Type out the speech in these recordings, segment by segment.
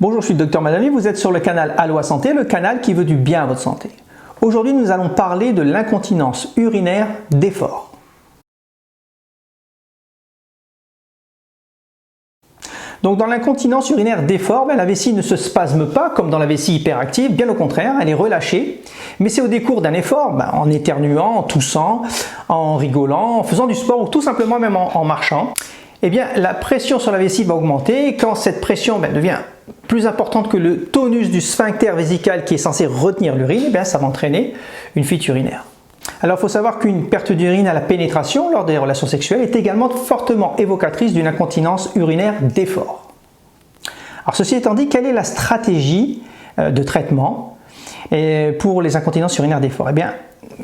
Bonjour, je suis le Dr Madani, vous êtes sur le canal Aloha Santé, le canal qui veut du bien à votre santé. Aujourd'hui, nous allons parler de l'incontinence urinaire d'effort. Donc dans l'incontinence urinaire d'effort, la vessie ne se spasme pas comme dans la vessie hyperactive, bien au contraire, elle est relâchée, mais c'est au décours d'un effort, en éternuant, en toussant, en rigolant, en faisant du sport ou tout simplement même en marchant. Eh bien, la pression sur la vessie va augmenter et quand cette pression devient plus importante que le tonus du sphincter vésical qui est censé retenir l'urine, ça va entraîner une fuite urinaire. Alors, il faut savoir qu'une perte d'urine à la pénétration lors des relations sexuelles est également fortement évocatrice d'une incontinence urinaire d'effort. Alors, ceci étant dit, quelle est la stratégie de traitement pour les incontinences urinaires d'effort? Eh bien,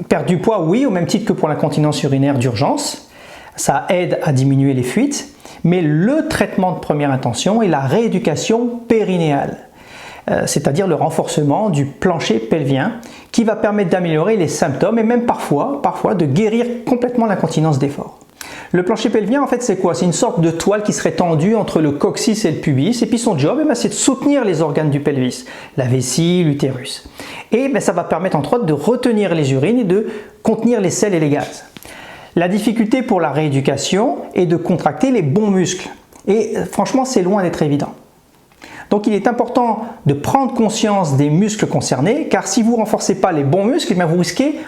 perdre du poids, oui, au même titre que pour l'incontinence urinaire d'urgence. Ça aide à diminuer les fuites, mais le traitement de première intention est la rééducation périnéale, c'est-à-dire le renforcement du plancher pelvien qui va permettre d'améliorer les symptômes et même parfois de guérir complètement l'incontinence d'effort. Le plancher pelvien, en fait, c'est quoi? C'est une sorte de toile qui serait tendue entre le coccyx et le pubis, et puis son job, c'est de soutenir les organes du pelvis, la vessie, l'utérus. Et ça va permettre entre autres de retenir les urines et de contenir les sels et les gaz. La difficulté pour la rééducation est de contracter les bons muscles. Et franchement, c'est loin d'être évident. Donc il est important de prendre conscience des muscles concernés, car si vous ne renforcez pas les bons muscles, vous risquez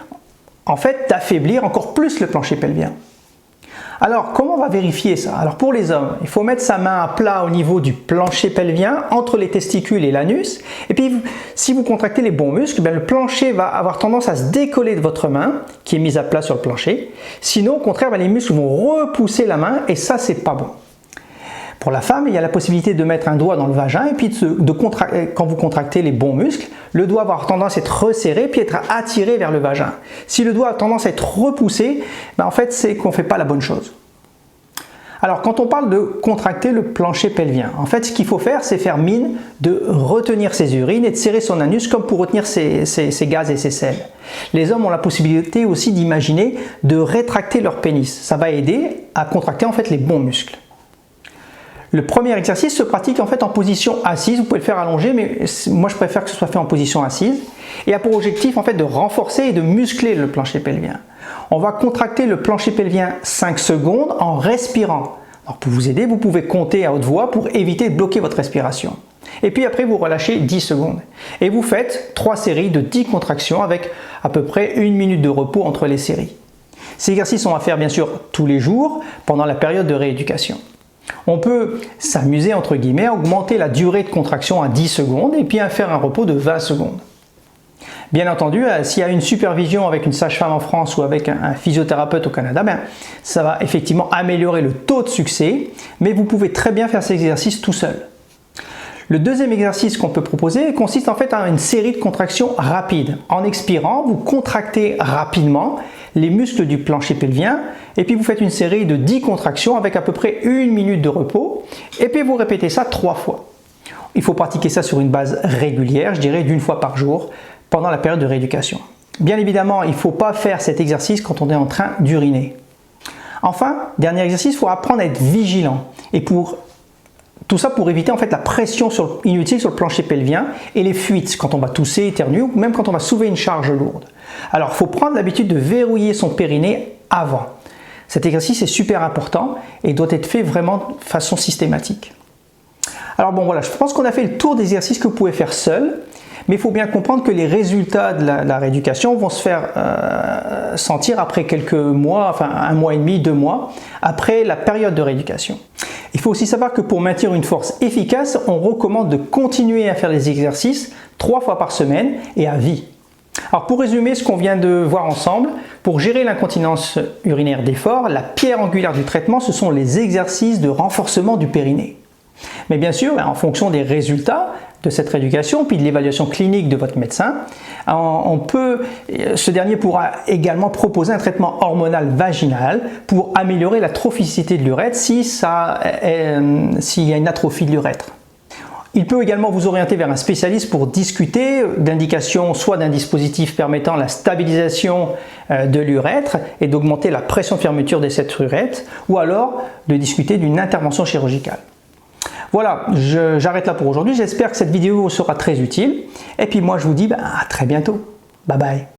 en fait d'affaiblir encore plus le plancher pelvien. Alors, comment on va vérifier ça? Alors pour les hommes, il faut mettre sa main à plat au niveau du plancher pelvien, entre les testicules et l'anus. Et puis, si vous contractez les bons muscles, le plancher va avoir tendance à se décoller de votre main, qui est mise à plat sur le plancher. Sinon, au contraire, les muscles vont repousser la main et ça, c'est pas bon. Pour la femme, il y a la possibilité de mettre un doigt dans le vagin et puis quand vous contractez les bons muscles, le doigt va avoir tendance à être resserré puis être attiré vers le vagin. Si le doigt a tendance à être repoussé, en fait, c'est qu'on ne fait pas la bonne chose. Alors, quand on parle de contracter le plancher pelvien, en fait, ce qu'il faut faire, c'est faire mine de retenir ses urines et de serrer son anus comme pour retenir ses gaz et ses sels. Les hommes ont la possibilité aussi d'imaginer de rétracter leur pénis. Ça va aider à contracter en fait les bons muscles. Le premier exercice se pratique en fait en position assise. Vous pouvez le faire allongé, mais moi je préfère que ce soit fait en position assise. Et a pour objectif en fait de renforcer et de muscler le plancher pelvien. On va contracter le plancher pelvien 5 secondes en respirant. Alors pour vous aider, vous pouvez compter à haute voix pour éviter de bloquer votre respiration. Et puis après, vous relâchez 10 secondes. Et vous faites 3 séries de 10 contractions avec à peu près 1 minute de repos entre les séries. Ces exercices sont à faire bien sûr tous les jours pendant la période de rééducation. On peut s'amuser entre guillemets à augmenter la durée de contraction à 10 secondes et puis à faire un repos de 20 secondes. Bien entendu, s'il y a une supervision avec une sage-femme en France ou avec un physiothérapeute au Canada, ça va effectivement améliorer le taux de succès, mais vous pouvez très bien faire ces exercices tout seul. Le deuxième exercice qu'on peut proposer consiste en fait à une série de contractions rapides. En expirant, vous contractez rapidement les muscles du plancher pelvien et puis vous faites une série de 10 contractions avec à peu près 1 minute de repos et puis vous répétez ça 3 fois. Il faut pratiquer ça sur une base régulière, je dirais d'une fois par jour pendant la période de rééducation. Bien évidemment, il ne faut pas faire cet exercice quand on est en train d'uriner. Enfin, dernier exercice, il faut apprendre à être vigilant et tout ça pour éviter en fait la pression inutile sur le plancher pelvien et les fuites quand on va tousser, éternuer ou même quand on va soulever une charge lourde. Alors, il faut prendre l'habitude de verrouiller son périnée avant. Cet exercice est super important et doit être fait vraiment de façon systématique. Alors bon voilà, je pense qu'on a fait le tour des exercices que vous pouvez faire seul, mais il faut bien comprendre que les résultats de la rééducation vont se faire sentir après quelques mois, enfin 1 mois et demi, 2 mois, après la période de rééducation. Il faut aussi savoir que pour maintenir une force efficace, on recommande de continuer à faire les exercices 3 fois par semaine et à vie. Alors pour résumer ce qu'on vient de voir ensemble, pour gérer l'incontinence urinaire d'effort, la pierre angulaire du traitement, ce sont les exercices de renforcement du périnée. Mais bien sûr, en fonction des résultats de cette rééducation, puis de l'évaluation clinique de votre médecin, ce dernier pourra également proposer un traitement hormonal vaginal pour améliorer la trophicité de l'urètre s'il y a une atrophie de l'urètre. Il peut également vous orienter vers un spécialiste pour discuter d'indications soit d'un dispositif permettant la stabilisation de l'urètre et d'augmenter la pression de fermeture de cette urètre, ou alors de discuter d'une intervention chirurgicale. Voilà, j'arrête là pour aujourd'hui. J'espère que cette vidéo vous sera très utile. Et puis moi, je vous dis à très bientôt. Bye bye.